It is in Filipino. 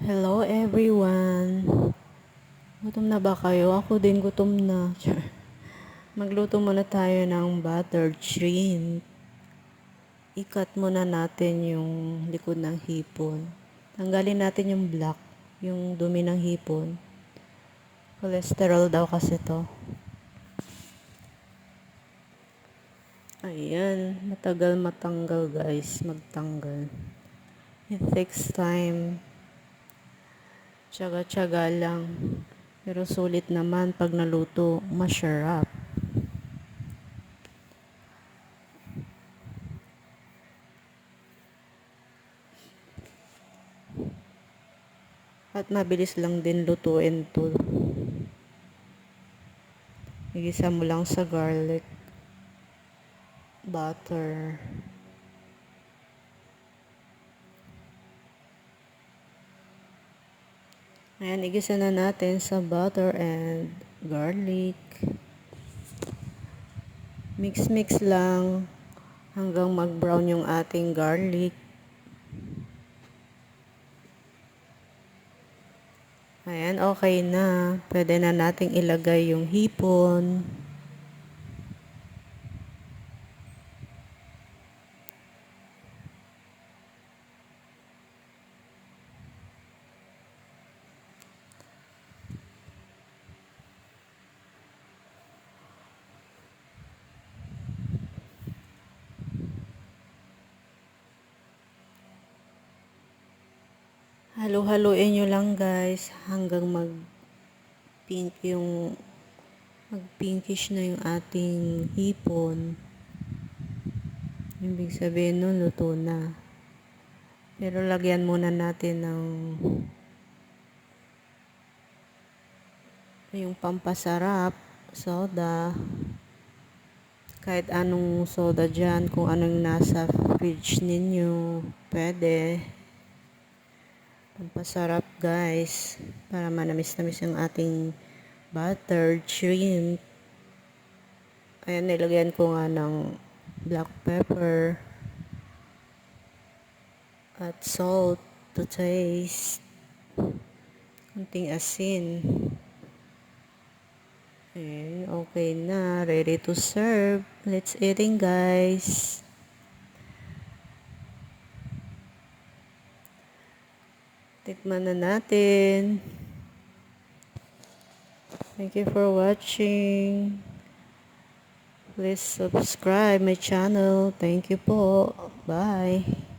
Hello everyone! Gutom na ba kayo? Ako din gutom na. Magluto muna tayo ng buttered shrimp. Ikat muna natin yung likod ng hipon. Tanggalin natin yung black, yung dumi ng hipon. Cholesterol daw kasi to. Ayan, matagal matanggal guys, magtanggal. It takes time. Tsaga-tsaga lang. Pero sulit naman pag naluto, masarap. At mabilis lang din lutuin to. Igisa mo lang sa garlic, butter. Ayan, igisa na natin sa butter and garlic. Mix-mix lang hanggang mag-brown yung ating garlic. Ayan, okay na. Pwede na nating ilagay yung hipon. Halo-haloin nyo lang guys hanggang mag-pinkish na yung ating hipon. Ibig sabihin nun, luto na. Pero lagyan muna natin ng yung pampasarap, soda. Kahit anong soda dyan, kung anong nasa fridge ninyo, pwede. Pampasarap guys, para manamis-namis yung ating buttered shrimp. Ayan, nilagyan ko nga ng black pepper at salt to taste. Kunting asin. Ayan, okay na. Ready to serve. Let's eating guys. Tikman na natin. Thank you for watching. Please subscribe my channel. Thank you po. Bye.